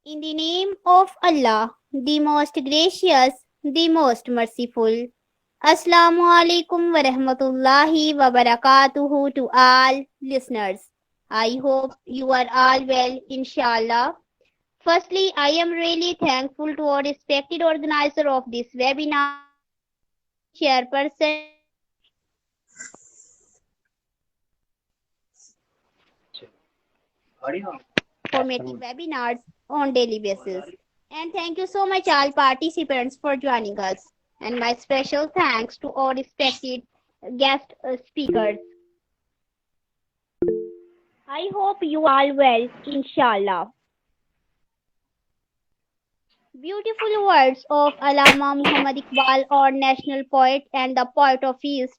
In the name of Allah, the most gracious, the most merciful. Assalamu alaikum wa rahmatullahi wa barakatuhu to all listeners. I hope you are all well, inshallah. Firstly, I am really thankful to our respected organizer of this webinar, chairperson, formatting webinars on daily basis. And thank you so much all participants for joining us. And my special thanks to all respected guest speakers. I hope you all well, inshallah. Beautiful words of Allama Muhammad Iqbal, our national poet and the poet of East.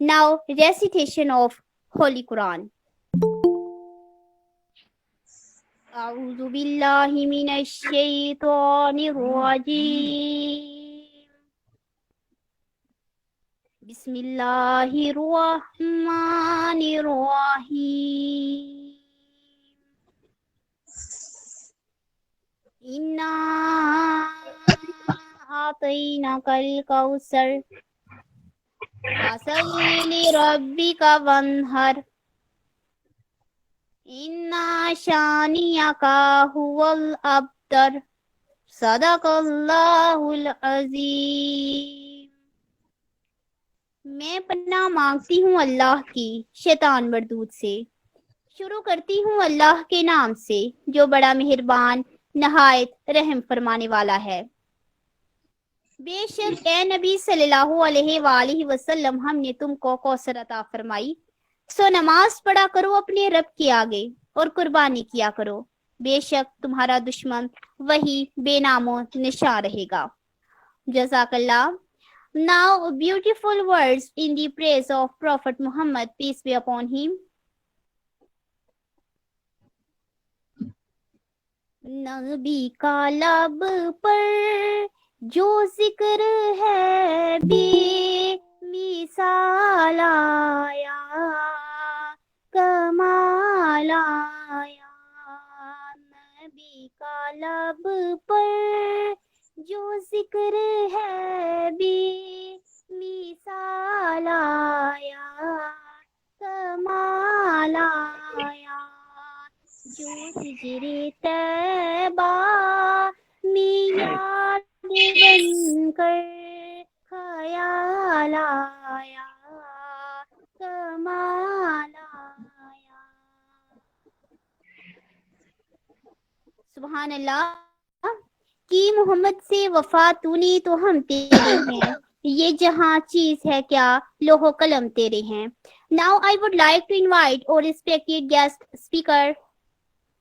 Now recitation of Holy Quran. أعوذ بالله من الشيطان الرجيم. بسم الله الرحمن الرحيم. إنا أعطيناك الكوثر فصل لربك وانهر إنا شانئك هو الأبتر صدق الله العظيم. میں پناہ مانگتی ہوں اللہ کی شیطان مردود سے. شروع کرتی ہوں اللہ کے نام سے جو بڑا مہربان نہایت رحم فرمانے والا ہے. بے شک اے نبی صلی اللہ علیہ وآلہ وسلم ہم نے تم کو کوثر عطا فرمائی، سو نماز پڑھا کرو اپنے رب کے آگے اور قربانی کیا کرو، بے شک تمہارا دشمن وہی بے نام و نشان رہے گا. جزاک اللہ. Now beautiful words in the praise of Prophet Muhammad, peace be upon him. نبی کا لب پر جو ذکر ہے بے مثال آیا کمال آیا. نبی کا لب پر جو ذکر ہے بے مثال آیا کمال آیا. جو ہجر طیبہ میں یاد بن کر خیال آیا کمال آیا. سبحان اللہ. کی محمد سے وفا تو نے تو ہم تیرے ہیں، یہ جہاں چیز ہے کیا لوح و قلم تیرے ہیں. Now I would like to invite our respected guest speaker,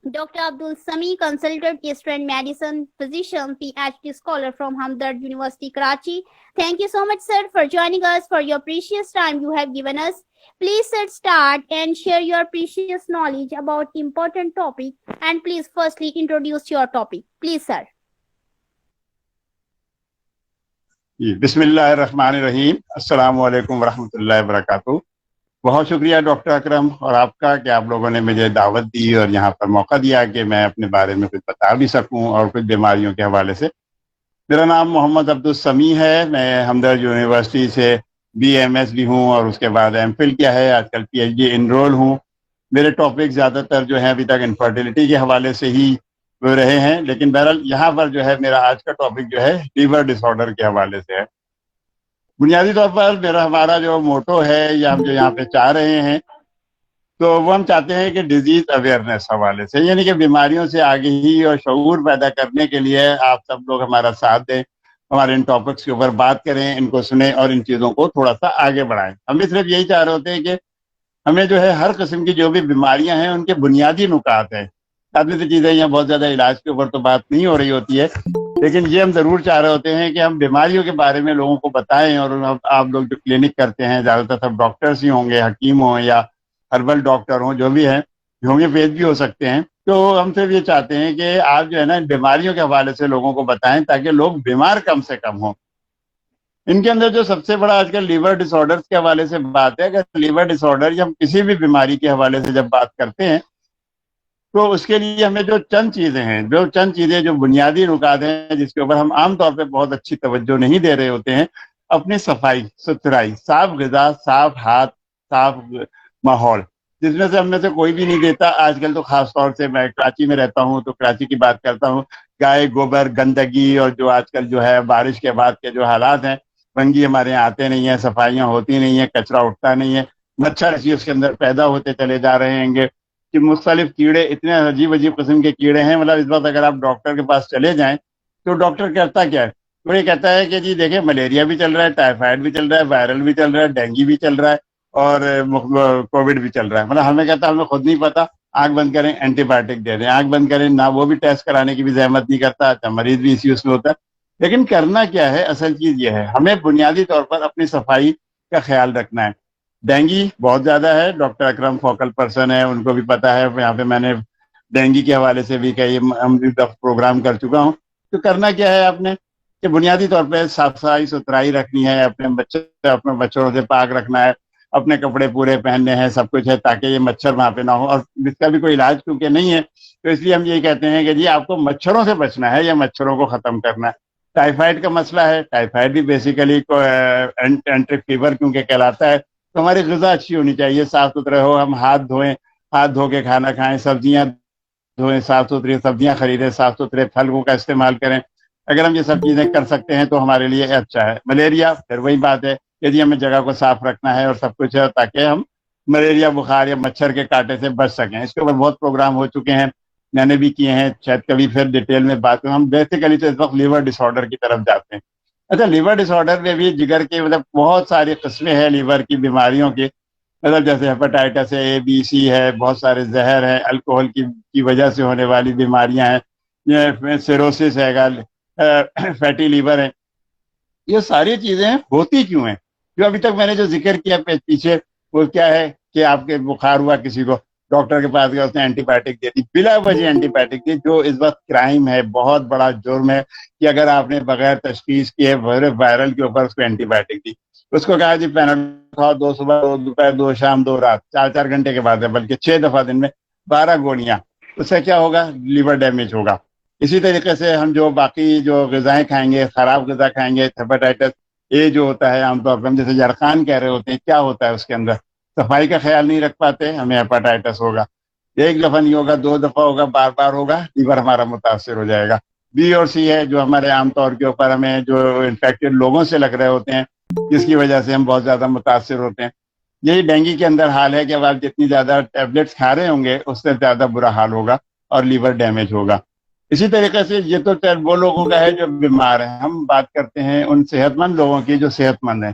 Dr. Abdul Sami, consultant Eastern medicine physician, PhD scholar from Hamdard University, Karachi. Thank you so much, sir, for joining us, for your precious time you have given us. Please, sir, start and share your precious knowledge about important topic. And please, firstly, introduce your topic. Please, sir. بسم اللہ الرحمن الرحیم. السلام علیکم ورحمۃ اللہ وبرکاتہ. بہت شکریہ doctor اکرم اور آپ کا کہ آپ لوگوں نے مجھے دعوت دی اور یہاں پر موقع دیا کہ میں اپنے بارے میں کچھ بتا بھی سکوں اور کچھ بیماریوں کے حوالے سے. میرا نام محمد عبدالسمیع ہے. میں ہمدرد یونیورسٹی سے BMS بھی ہوں اور اس کے بعد MPhil کیا ہے. آج کل PhD انرول ہوں. میرے ٹاپک زیادہ تر جو ہیں ابھی تک انفرٹیلٹی کے حوالے سے ہی رہے ہیں، لیکن بہرحال یہاں پر جو ہے میرا آج کا ٹاپک جو ہے لیور ڈس آرڈر کے حوالے سے ہے. بنیادی طور پر ہمارا جو موٹو ہے یا ہم جو یہاں پہ چاہ رہے ہیں تو وہ ہم چاہتے ہیں کہ ڈیزیز اویئرنیس حوالے سے، یعنی کہ بیماریوں سے آگہی اور شعور پیدا کرنے کے لیے آپ سب لوگ ہمارا ساتھ دیں، ہمارے ان ٹاپکس کے اوپر بات کریں، ان کو سنیں اور ان چیزوں کو تھوڑا سا آگے بڑھائیں. ہم بھی صرف یہی چاہ رہے ہوتے ہیں کہ ہمیں جو ہے ہر قسم کی جو بھی بیماریاں ہیں ان کے بنیادی نکات ہیں. آدمی سی چیزیں یہاں بہت زیادہ علاج کے اوپر تو بات نہیں ہو رہی ہوتی ہے، لیکن یہ ہم ضرور چاہ رہے ہوتے ہیں کہ ہم بیماریوں کے بارے میں لوگوں کو بتائیں. اور آپ لوگ جو کلینک کرتے ہیں زیادہ تر سب ڈاکٹرز ہی ہوں گے، حکیم ہوں یا ہربل ڈاکٹر ہوں، جو بھی ہیں، ہومیوپیتھ بھی ہو سکتے ہیں. تو ہم صرف یہ چاہتے ہیں کہ آپ جو ہے نا بیماریوں کے حوالے سے لوگوں کو بتائیں تاکہ لوگ بیمار کم سے کم ہوں. ان کے اندر جو سب سے بڑا آج کل لیور ڈس آرڈرز کے حوالے سے بات ہے، اگر لیور ڈس آرڈر یا ہم کسی بھی بیماری کے حوالے سے جب بات کرتے ہیں تو اس کے لیے ہمیں جو چند چیزیں جو بنیادی نکات ہیں جس کے اوپر ہم عام طور پہ بہت اچھی توجہ نہیں دے رہے ہوتے ہیں، اپنی صفائی ستھرائی، صاف غذا، صاف ہاتھ، صاف ماحول، جس میں سے ہم میں سے کوئی بھی نہیں دیتا۔ آج کل تو خاص طور سے میں کراچی میں رہتا ہوں تو کراچی کی بات کرتا ہوں، گائے گوبر، گندگی، اور جو آج کل جو ہے بارش کے بعد کے جو حالات ہیں، بنگی ہمارے یہاں آتے نہیں ہیں، صفائیاں ہوتی نہیں ہیں، کچرا اٹھتا نہیں ہے، مچھر اسی اس کے اندر پیدا ہوتے چلے جا رہے ہیں گے کہ مختلف کیڑے، اتنے عجیب عجیب قسم کے کیڑے ہیں، مطلب اس وقت اگر آپ ڈاکٹر کے پاس چلے جائیں تو ڈاکٹر کرتا کیا ہے؟ وہ یہ کہتا ہے کہ جی دیکھیں ملیریا بھی چل رہا ہے، ٹائیفائڈ بھی چل رہا ہے، وائرل بھی چل رہا ہے، ڈینگی بھی چل رہا ہے، اور کووڈ بھی چل رہا ہے۔ مطلب ہمیں کہتا ہے ہمیں خود نہیں پتا، آنکھ بند کریں اینٹی بایوٹک دے دیں، آنکھ بند کریں، نہ وہ بھی ٹیسٹ کرانے کی بھی زحمت نہیں کرتا، اچھا مریض بھی اسی اس میں ہوتا ہے۔ لیکن کرنا کیا ہے؟ اصل چیز یہ ہے ہمیں بنیادی طور پر اپنی صفائی کا خیال رکھنا ہے۔ ڈینگی بہت زیادہ ہے، ڈاکٹر اکرم فوکل پرسن ہے، ان کو بھی پتا ہے، یہاں پہ میں نے ڈینگی کے حوالے سے بھی کئی پروگرام کر چکا ہوں۔ تو کرنا کیا ہے آپ نے کہ بنیادی طور پہ صاف صفائی ستھرائی رکھنی ہے، اپنے بچوں سے پاک رکھنا ہے، اپنے کپڑے پورے پہننے ہیں، سب کچھ ہے تاکہ یہ مچھر وہاں پہ نہ ہو، اور اس کا بھی کوئی علاج کیونکہ نہیں ہے تو اس لیے ہم یہ کہتے ہیں کہ جی آپ کو مچھروں سے بچنا ہے یا مچھروں کو ختم کرنا ہے۔ ٹائیفائڈ کا مسئلہ ہے، ٹائیفائڈ بھی بیسیکلی اینٹرک فیور کیونکہ کہلاتا ہے، تو ہماری غذا اچھی ہونی چاہیے، صاف ستھرے ہو، ہم ہاتھ دھوئیں، ہاتھ دھو کے کھانا کھائیں، سبزیاں دھوئیں، صاف ستھری سبزیاں خریدیں، صاف ستھرے پھلوں کا استعمال کریں۔ اگر ہم یہ سب چیزیں کر سکتے ہیں تو ہمارے لیے اچھا ہے۔ ملیریا پھر وہی بات ہے کہ جی ہمیں جگہ کو صاف رکھنا ہے اور سب کچھ ہے تاکہ ہم ملیریا بخار یا مچھر کے کاٹے سے بچ سکیں۔ اس کے اوپر بہت پروگرام ہو چکے ہیں، میں نے بھی کیے ہیں، شاید کبھی پھر ڈیٹیل میں بات کروں۔ ہم بیسیکلی تو اس وقت لیور ڈس آرڈر کی طرف جاتے ہیں۔ اچھا، لیور ڈس آرڈر میں بھی جگر کے مطلب بہت ساری قسمیں ہیں لیور کی بیماریوں کی، مطلب جیسے ہیپاٹائٹس ہے، اے بی سی ہے، بہت سارے زہر ہیں، الکوہل کی وجہ سے ہونے والی بیماریاں ہیں، سیروسس ہے، فیٹی لیور ہے۔ یہ ساری چیزیں ہوتی کیوں ہیں؟ جو ابھی تک میں نے جو ذکر کیا پیچھے، وہ کیا ہے کہ آپ کے بخار ہوا کسی کو، ڈاکٹر کے پاس گیا، اس نے اینٹی بایوٹک دے دی، بلا وجہ اینٹی بایوٹک دی، جو اس وقت کرائم ہے، بہت بڑا جرم ہے کہ اگر آپ نے بغیر تشخیص کیے وائرل کے اوپر اس کو اینٹی بایوٹک دی، اس کو کہا جی پیناڈول کھاؤ، 2 صبح 2 دوپہر 2 شام 2 رات، 4 گھنٹے کے بعد ہے، بلکہ 6 دفعہ دن میں 12 گولیاں، اس سے کیا ہوگا؟ لیور ڈیمیج ہوگا۔ اسی طریقے سے ہم جو باقی جو غذائیں کھائیں گے، خراب غذا کھائیں گے، ہیپاٹائٹس اے جو ہوتا ہے عام طور پر ہم جیسے جرخان کہہ رہے ہوتے ہیں، کیا ہوتا ہے اس کے اندر؟ صفائی کا خیال نہیں رکھ پاتے، ہمیں ہیپاٹائٹس ہوگا۔ ایک دفعہ نہیں ہوگا، 2 دفعہ ہوگا، بار بار ہوگا، لیور ہمارا متاثر ہو جائے گا۔ بی اور سی ہے جو ہمارے عام طور کے اوپر ہمیں جو انفیکٹڈ لوگوں سے لگ رہے ہوتے ہیں، جس کی وجہ سے ہم بہت زیادہ متاثر ہوتے ہیں۔ یہی ڈینگی کے اندر حال ہے کہ اب آپ جتنی زیادہ ٹیبلٹس کھا رہے ہوں گے اس سے زیادہ برا حال ہوگا اور لیور ڈیمیج ہوگا۔ اسی طریقے سے یہ تو وہ لوگوں کا ہے جو بیمار ہیں، ہم بات کرتے ہیں ان صحت مند لوگوں کی جو صحت مند ہیں۔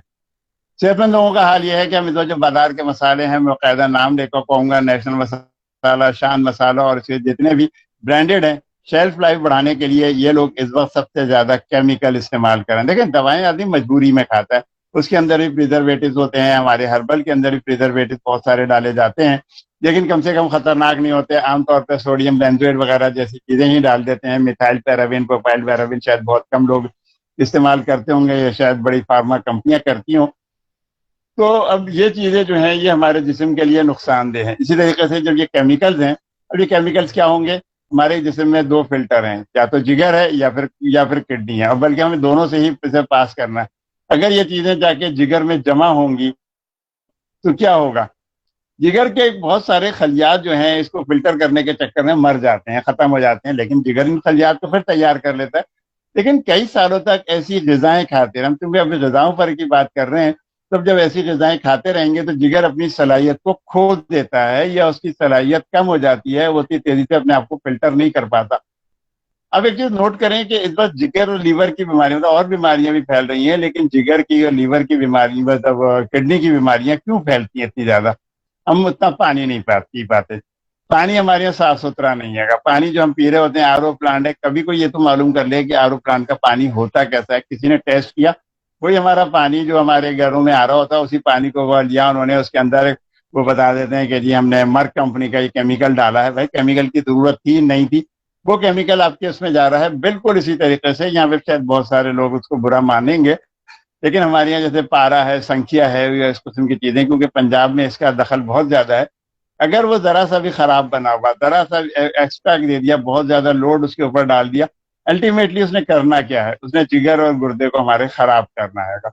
صحت مند لوگوں کا حال یہ ہے کہ ہم جو بازار کے مسالے ہیں، میں باقاعدہ نام لے کر کہوں گا، نیشنل مسالہ، شان مسالہ اور اس کے جتنے بھی برانڈیڈ ہیں، شیلف لائف بڑھانے کے لیے یہ لوگ اس وقت سب سے زیادہ کیمیکل استعمال کریں۔ دیکھیں دوائیں آدمی مجبوری میں کھاتا ہے، اس کے اندر بھی پریزرویٹوز ہوتے ہیں، ہمارے ہربل کے اندر بھی پریزرویٹوز بہت سارے ڈالے جاتے ہیں، لیکن کم سے کم خطرناک نہیں ہوتے۔ عام طور پہ سوڈیم بینزوئیٹ وغیرہ جیسی چیزیں ہی ڈال دیتے ہیں، میتھائل پیراوین، پروپائل پیراوین شاید بہت کم لوگ استعمال کرتے ہوں گے، یہ شاید بڑی فارما کمپنیاں کرتی ہوں۔ تو اب یہ چیزیں جو ہیں یہ ہمارے جسم کے لیے نقصان دہ ہیں۔ اسی طریقے سے جب یہ کیمیکلز ہیں، اب یہ کیمیکلز کیا ہوں گے؟ ہمارے جسم میں 2 فلٹر ہیں، یا تو جگر ہے یا پھر کڈنی ہے، اور بلکہ ہمیں دونوں سے ہی اسے پاس کرنا ہے۔ اگر یہ چیزیں جا کے جگر میں جمع ہوں گی تو کیا ہوگا؟ جگر کے بہت سارے خلیات جو ہیں اس کو فلٹر کرنے کے چکر میں مر جاتے ہیں، ختم ہو جاتے ہیں، لیکن جگر ان خلیات کو پھر تیار کر لیتا ہے۔ لیکن کئی سالوں تک ایسی غذائیں کھاتے ہیں ہم، کیونکہ ابھی غذاؤں پر کی بات کر رہے ہیں، تب جب ایسی غذائیں کھاتے رہیں گے تو جگر اپنی صلاحیت کو کھو دیتا ہے یا اس کی صلاحیت کم ہو جاتی ہے، وہ اتنی تیزی سے اپنے آپ کو فلٹر نہیں کر پاتا۔ اب ایک چیز نوٹ کریں کہ اس وقت جگر اور لیور کی بیماری، مطلب اور بیماریاں بھی پھیل رہی ہیں، لیکن جگر کی اور لیور کی بیماری، مطلب کڈنی کی بیماریاں کیوں پھیلتی ہیں اتنی زیادہ؟ ہم اتنا پانی نہیں پی پاتے، پانی ہمارے یہاں صاف ستھرا نہیں ہے۔ پانی جو ہم پی رہے ہوتے ہیں آر او پلانٹ ہے، کبھی کوئی یہ تو معلوم کر لے کہ آر او پلانٹ کا پانی ہوتا کیسا ہے؟ کسی نے ٹیسٹ کیا؟ وہی ہمارا پانی جو ہمارے گھروں میں آ رہا ہوتا ہے، اسی پانی کو وہ لیا انہوں نے، اس کے اندر وہ بتا دیتے ہیں کہ جی ہم نے مرک کمپنی کا یہ کیمیکل ڈالا ہے۔ بھائی کیمیکل کی ضرورت تھی نہیں تھی، وہ کیمیکل آپ کے اس میں جا رہا ہے۔ بالکل اسی طریقے سے یہاں پہ شاید بہت سارے لوگ اس کو برا مانیں گے، لیکن ہمارے یہاں جیسے پارا ہے، سنکھیا ہے یا اس قسم کی چیزیں، کیونکہ پنجاب میں اس کا دخل بہت زیادہ ہے، اگر وہ ذرا سا بھی خراب بنا ہوا، ذرا سا ایکسٹرا دے دیا، بہت زیادہ لوڈ اس کے اوپر ڈال دیا، الٹیمیٹلی اس نے کرنا کیا ہے؟ اس نے جگر اور گردے کو ہمارے خراب کرنا ہے گا۔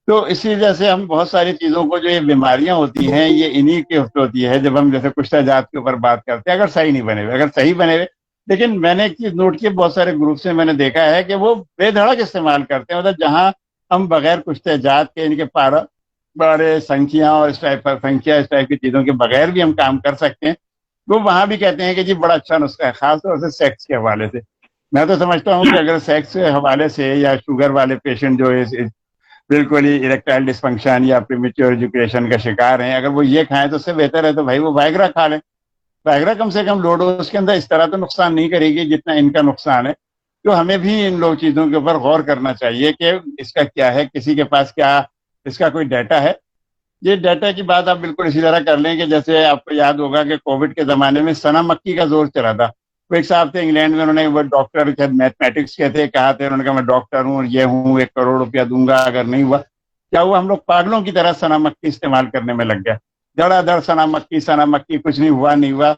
تو اسی وجہ سے ہم بہت ساری چیزوں کو، جو یہ بیماریاں ہوتی ہیں، یہ انہی کی ہوتی ہے۔ جب ہم جیسے کشتہ جات کے اوپر بات کرتے ہیں، اگر صحیح نہیں بنے ہوئے، اگر صحیح بنے ہوئے، لیکن میں نے ایک چیز نوٹ کی، بہت سارے گروپ سے میں نے دیکھا ہے کہ وہ بے دھڑک استعمال کرتے ہیں، مطلب جہاں ہم بغیر کشتہ جات کے، ان کے پارا بڑے سنکھیاں اور اس ٹائپ کی چیزوں کے بغیر بھی ہم کام کر سکتے ہیں، وہ وہاں بھی کہتے ہیں کہ جی بڑا اچھا نسخہ ہے، خاص طور سے سیکس کے حوالے سے۔ میں تو سمجھتا ہوں کہ اگر سیکس کے حوالے سے، یا شوگر والے پیشنٹ جو بالکل ہی اریکٹائل ڈسفنکشن یا پریمیچور ایجوکیشن کا شکار ہیں، اگر وہ یہ کھائیں تو اس سے بہتر ہے تو بھائی وہ وائگرا کھا لیں۔ وائگرا کم سے کم لوڈ اس کے اندر اس طرح تو نقصان نہیں کرے گی جتنا ان کا نقصان ہے۔ تو ہمیں بھی ان لوگ چیزوں کے اوپر غور کرنا چاہیے کہ اس کا کیا ہے، کسی کے پاس کیا اس کا کوئی ڈیٹا ہے۔ یہ ڈیٹا کی بات آپ بالکل اسی طرح کر لیں کہ جیسے آپ کو یاد ہوگا کہ کووڈ کے زمانے میں سنا مکی کا زور چلا تھا۔ وہ ایک صاحب تھے انگلینڈ میں، انہوں نے، وہ ڈاکٹر میتھمیٹکس کے تھے، کہا تھا انہوں نے، کہا میں ڈاکٹر ہوں اور یہ ہوں، 1 کروڑ روپیہ دوں گا اگر نہیں ہوا۔ کیا ہوا؟ ہم لوگ پاگلوں کی طرح سنا مکی استعمال کرنے میں لگ گیا، دڑا دڑ سنا مکی، کچھ نہیں ہوا، نہیں ہوا۔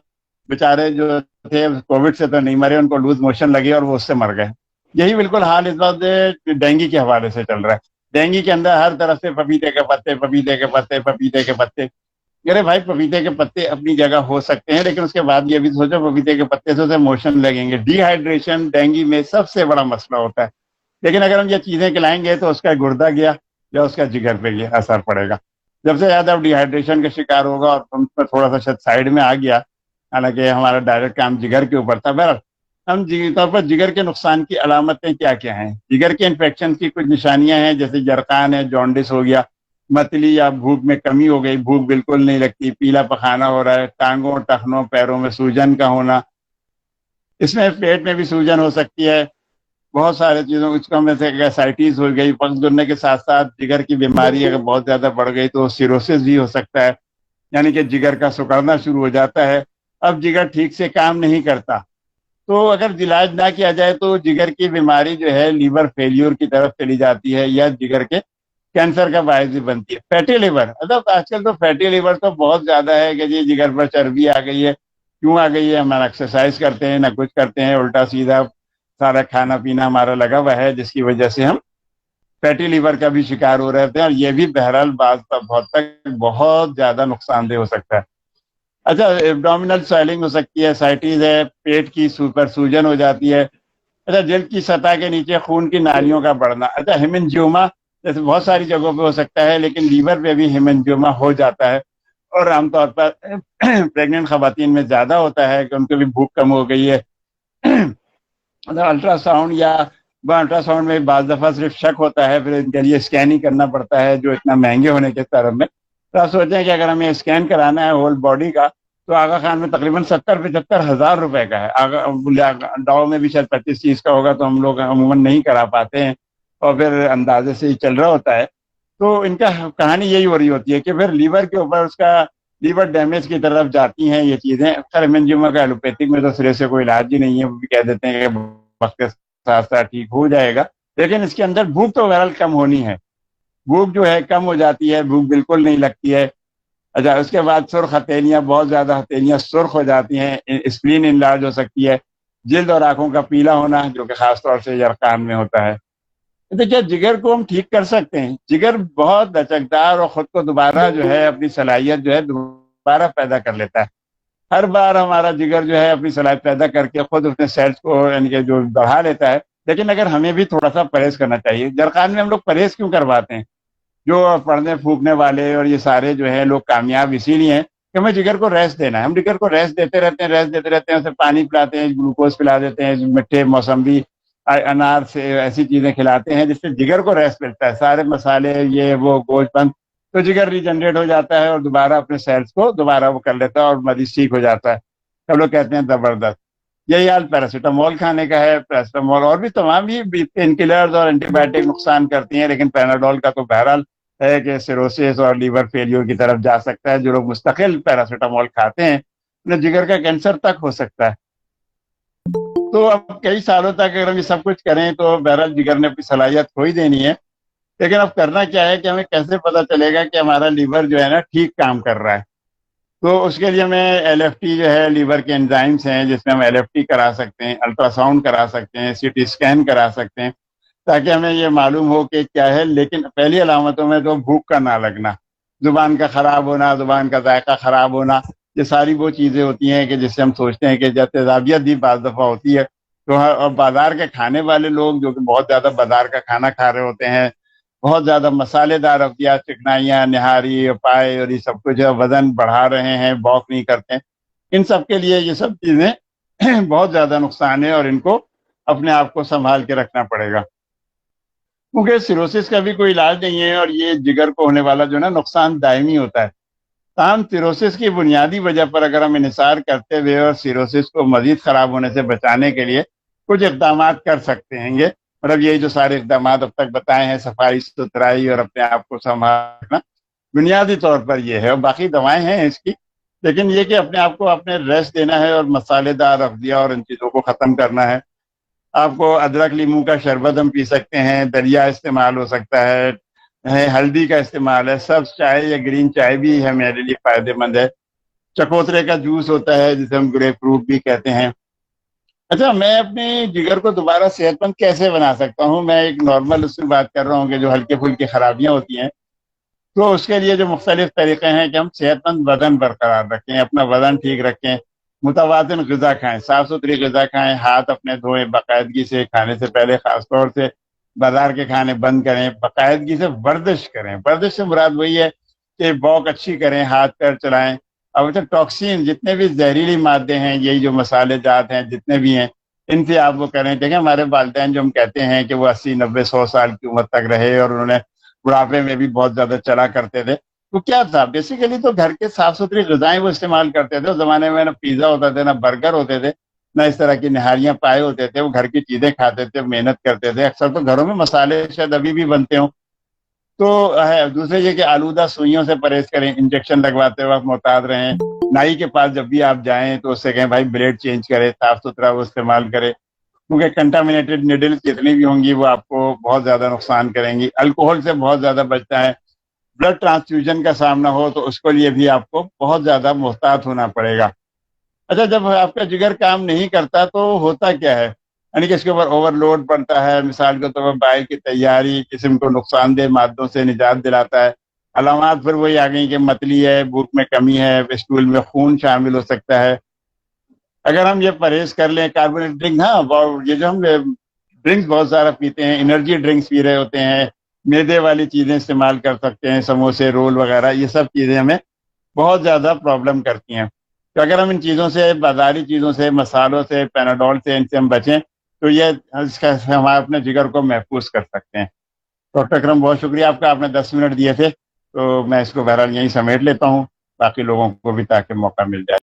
بیچارے جو تھے کووڈ سے تو نہیں مرے، ان کو لوز موشن لگے اور وہ اس سے مر گئے۔ یہی بالکل حال اس وقت ڈینگی کے حوالے سے چل رہا ہے۔ ڈینگی کے اندر ہر طرف سے پپیتے کے پتے، پپیتے کے پتے، پپیتے کے پتے۔ ارے بھائی، پپیتے کے پتے اپنی جگہ ہو سکتے ہیں، لیکن اس کے بعد یہ بھی سوچو، پپیتے کے پتے سے اسے موشن لگیں گے۔ ڈی ہائیڈریشن ڈینگی میں سب سے بڑا مسئلہ ہوتا ہے، لیکن اگر ہم یہ چیزیں کھلائیں گے تو اس کا گردہ گیا یا اس کا جگر پہ یہ اثر پڑے گا۔ جب سے زیادہ ڈی ہائیڈریشن کا شکار ہوگا اور ہم پر تھوڑا سا شاید سائڈ میں آ گیا، حالانکہ ہمارا ڈائریکٹ کام جگر کے اوپر تھا۔ بہرحال ہم طور پر جگر کے نقصان کی علامتیں کیا کیا ہیں؟ جگر کے انفیکشن کی کچھ نشانیاں ہیں، جیسے جرقان ہے، جانڈس ہو گیا، متلی یا بھوک میں کمی ہو گئی، بھوک بالکل نہیں لگتی، پیلا پخانا ہو رہا ہے، ٹانگوں ٹخنوں پیروں میں سوجن کا ہونا، اس میں پیٹ میں بھی سوجن ہو سکتی ہے، بہت سارے چیزوں اس کا میں سے ایسائٹیز ہو گئی، پس گرنے کے ساتھ ساتھ جگر کی بیماری اگر بہت زیادہ بڑھ گئی تو سیروسس بھی ہو سکتا ہے، یعنی کہ جگر کا سکڑنا شروع ہو جاتا ہے۔ اب جگر ٹھیک سے کام نہیں کرتا، تو اگر علاج نہ کیا جائے تو جگر کی بیماری جو ہے لیور فیلیور کی طرف چلی جاتی ہے، یا جگر کے کینسر کا باعث بھی بنتی ہے۔ فیٹی لیور، مطلب آج کل تو فیٹی لیور تو بہت زیادہ ہے کہ جی جگر پر چربی آ گئی ہے۔ کیوں آ گئی ہے؟ ہمارا ایکسرسائز کرتے ہیں، نہ کچھ کرتے ہیں، الٹا سیدھا سارا کھانا پینا ہمارا لگا ہوا ہے، جس کی وجہ سے ہم فیٹی لیور کا بھی شکار ہو رہے ہیں، اور یہ بھی بہرحال بعض بہت تک بہت زیادہ نقصان دہ ہو سکتا ہے۔ اچھا، ایبڈومینل سویلنگ ہو سکتی ہے، سائٹیز ہے، پیٹ کی سوپر سوجن ہو جاتی ہے۔ اچھا، جلد کی سطح کے نیچے خون کی نالیوں کا بڑھنا۔ اچھا، ہیمنجیوما جیسے بہت ساری جگہوں پہ ہو سکتا ہے، لیکن لیور پہ بھی ہیمنجیوما ہو جاتا ہے، اور عام طور پر پریگننٹ خواتین میں زیادہ ہوتا ہے کہ ان کو بھی بھوک کم ہو گئی ہے۔ الٹرا ساؤنڈ یا الٹرا ساؤنڈ میں بعض دفعہ صرف شک ہوتا ہے، پھر ان کے لیے اسکیننگ کرنا پڑتا ہے جو اتنا مہنگے ہونے کے طرف میں۔ تو آپ سوچیں کہ اگر ہمیں اسکین کرانا ہے ہول باڈی کا تو آغا خان میں تقریباً 70-75 ہزار روپے کا ہے۔ ڈاؤ میں بھی شاید 25-30 کا ہوگا، تو ہم لوگ عموماً نہیں کرا پاتے ہیں، اور پھر اندازے سے ہی چل رہا ہوتا ہے۔ تو ان کا کہانی یہی ہو رہی ہوتی ہے کہ پھر لیور کے اوپر اس کا لیور ڈیمیج کی طرف جاتی ہیں یہ چیزیں۔ اکثر ہیمنجیوما کا ایلوپیتھک میں تو سرے سے کوئی علاج ہی نہیں ہے، وہ بھی کہہ دیتے ہیں کہ وقت کے ساتھ ساتھ ٹھیک ہو جائے گا، لیکن اس کے اندر بھوک تو بہرحال کم ہونی ہے، بھوک جو ہے کم ہو جاتی ہے، بھوک بالکل نہیں لگتی ہے۔ اچھا، اس کے بعد سرخ ہتھیلیاں، بہت زیادہ ہتھیلیاں سرخ ہو جاتی ہیں، اسپلین انلارج ہو سکتی ہے، جلد اور آنکھوں کا پیلا ہونا جو کہ خاص طور سے یرقان میں ہوتا ہے۔ دیکھیے، جگر کو ہم ٹھیک کر سکتے ہیں، جگر بہت لچکدار اور خود کو دوبارہ جو ہے اپنی صلاحیت جو ہے دوبارہ پیدا کر لیتا ہے۔ ہر بار ہمارا جگر جو ہے اپنی صلاحیت پیدا کر کے خود اپنے سیلز کو یعنی کہ جو بڑھا لیتا ہے، لیکن اگر ہمیں بھی تھوڑا سا پرہیز کرنا چاہیے۔ جرقان میں ہم لوگ پرہیز کیوں کرواتے ہیں؟ جو پڑھنے پھونکنے والے اور یہ سارے جو ہے لوگ کامیاب اسی لیے ہیں کہ ہمیں جگر کو ریسٹ دینا ہے۔ ہم جگر کو ریسٹ دیتے رہتے ہیں، اسے پانی پلاتے ہیں، گلوکوز پلا دیتے ہیں، میٹھے موسمبی انار سے ایسی چیزیں کھلاتے ہیں جس سے جگر کو ریسٹ ملتا ہے۔ سارے مسالے یہ وہ گوشت بند، تو جگر ریجنریٹ ہو جاتا ہے اور دوبارہ اپنے سیلز کو دوبارہ وہ کر لیتا ہے اور مریض ٹھیک ہو جاتا ہے۔ سب لوگ کہتے ہیں زبردست۔ یہی حال پیراسیٹامول کھانے کا ہے۔ پیراسیٹامول اور بھی تمام ہی پین کلرز اور اینٹی بایوٹک نقصان کرتی ہیں، لیکن پیناڈول کا تو بہرحال ہے کہ سیروسس اور لیور فیلیور کی طرف جا سکتا ہے۔ جو لوگ مستقل پیراسیٹامول کھاتے ہیں انہیں جگر کا کینسر تک ہو سکتا ہے۔ تو اب کئی سالوں تک اگر ہم یہ سب کچھ کریں تو بہرحال جگر نے اپنی صلاحیت کھو ہی دینی ہے۔ لیکن اب کرنا کیا ہے کہ ہمیں کیسے پتا چلے گا کہ ہمارا لیور جو ہے نا ٹھیک کام کر رہا ہے؟ تو اس کے لیے ہمیں ایل ایف ٹی جو ہے، لیور کے انزائمس ہیں جس میں ہم ایل ایف ٹی کرا سکتے ہیں، الٹرا ساؤنڈ کرا سکتے ہیں، سی ٹی اسکین کرا سکتے ہیں، تاکہ ہمیں یہ معلوم ہو کہ کیا ہے۔ لیکن پہلی علامتوں میں تو بھوک کا نہ لگنا، زبان کا خراب ہونا، زبان کا ذائقہ خراب ہونا، یہ ساری وہ چیزیں ہوتی ہیں کہ جس سے ہم سوچتے ہیں کہ جب تیزابیت بھی بعض دفعہ ہوتی ہے تو اور بازار کے کھانے والے لوگ جو کہ بہت زیادہ بازار کا کھانا کھا رہے ہوتے ہیں، بہت زیادہ مسالے دار افزیات، چکنائیاں، نہاری، پائے اور یہ سب کچھ وزن بڑھا رہے ہیں، واک نہیں کرتے ہیں، ان سب کے لیے یہ سب چیزیں بہت زیادہ نقصان ہے اور ان کو اپنے آپ کو سنبھال کے رکھنا پڑے گا، کیونکہ سیروسس کا بھی کوئی علاج نہیں ہے اور یہ جگر کو ہونے والا جو نا نقصان دائمی ہوتا ہے۔ تاہم سیروسس کی بنیادی وجہ پر اگر ہم انحصار کرتے ہوئے اور سیروسس کو مزید خراب ہونے سے بچانے کے لیے کچھ اقدامات کر سکتے ہیں، یہ مطلب یہی جو سارے اقدامات اب تک بتائے ہیں، صفائی ستھرائی اور اپنے آپ کو سنبھالنا، بنیادی طور پر یہ ہے، اور باقی دوائیں ہیں اس کی، لیکن یہ کہ اپنے آپ کو اپنے ریسٹ دینا ہے اور مسالے دار افزیہ اور ان چیزوں کو ختم کرنا ہے۔ آپ کو ادرک لیمو کا شربت ہم پی سکتے ہیں، دریا استعمال ہو سکتا ہے، ہلدی کا استعمال ہے، سبز چائے یا گرین چائے بھی ہے میرے لیے فائدہ مند ہے، چکوترے کا جوس ہوتا ہے جسے ہم گریپ فروٹ بھی کہتے ہیں۔ اچھا، میں اپنے جگر کو دوبارہ صحت مند کیسے بنا سکتا ہوں؟ میں ایک نارمل اس میں بات کر رہا ہوں کہ جو ہلکے پھلکی خرابیاں ہوتی ہیں، تو اس کے لیے جو مختلف طریقے ہیں کہ ہم صحت مند وزن برقرار رکھیں، اپنا وزن ٹھیک رکھیں، متوازن غذا کھائیں، صاف ستھری غذا کھائیں، ہاتھ اپنے دھوئیں باقاعدگی سے، کھانے سے پہلے خاص طور سے بازار کے کھانے بند کریں، باقاعدگی سے ورزش کریں۔ ورزش سے مراد وہی ہے کہ واک اچھی کریں، ہاتھ پیر چلائیں۔ اب اچھا، ٹاکسین جتنے بھی زہریلی مادے ہیں، یہی جو مسالے جات ہیں جتنے بھی ہیں، ان سے آپ وہ کریں۔ دیکھیں ہمارے والدین جو ہم کہتے ہیں کہ وہ 80 90 100 سال کی عمر تک رہے اور انہوں نے بڑھاپے میں بھی بہت زیادہ چلا کرتے تھے، تو کیا تھا بیسیکلی تو گھر کے صاف ستھری غذائیں وہ استعمال کرتے تھے۔ اس زمانے میں نہ پیزا ہوتا تھا، نہ برگر ہوتے تھے، نہ اس طرح کی نہاریاں پائے ہوتے تھے، وہ گھر کی چیزیں کھاتے تھے، محنت کرتے تھے۔ اکثر تو گھروں میں مسالے شاید ابھی بھی بنتے ہوں۔ تو دوسرے یہ کہ آلودہ سوئیوں سے پرہیز کریں، انجیکشن لگواتے وقت محتاط رہیں، نائی کے پاس جب بھی آپ جائیں تو اس سے کہیں بھائی بلیڈ چینج کرے، صاف ستھرا وہ استعمال کرے، کیونکہ کنٹامینیٹڈ نیڈل جتنی بھی ہوں گی وہ آپ کو بہت زیادہ نقصان کریں گی۔ الکوہل سے بہت زیادہ بچتا ہے۔ بلڈ ٹرانسفیوژن کا سامنا ہو تو اس کے لیے بھی آپ کو بہت زیادہ محتاط ہونا پڑے گا۔ اچھا، جب آپ کا جگر کام نہیں کرتا تو ہوتا کیا ہے؟ یعنی کہ اس کے اوپر اوور لوڈ پڑتا ہے، مثال کے طور پر بائل کی تیاری جسم کو نقصان دہ مادوں سے نجات دلاتا ہے۔ علامات پھر وہی آ گئی کہ متلی ہے، بھوک میں کمی ہے، اسٹول میں خون شامل ہو سکتا ہے۔ اگر ہم یہ پرہیز کر لیں، کاربونیٹ ڈرنک، ہاں یہ جو ہم ڈرنکس بہت سارا پیتے ہیں، انرجی ڈرنکس پی رہے ہوتے ہیں، میدے والی چیزیں استعمال کر سکتے ہیں، سموسے، رول وغیرہ، یہ سب چیزیں ہمیں بہت زیادہ پرابلم کرتی ہیں۔ تو اگر ہم ان چیزوں سے، بازاری چیزوں سے، مسالوں سے، پیناڈول سے، ان سے ہم بچیں تو یہ اس کا ہم اپنے جگر کو محفوظ کر سکتے ہیں۔ ڈاکٹر اکرم، بہت شکریہ آپ کا، آپ نے 10 منٹ دیے تھے، تو میں اس کو بہرحال یہیں سمیٹ لیتا ہوں، باقی لوگوں کو بھی تاکہ موقع مل جائے۔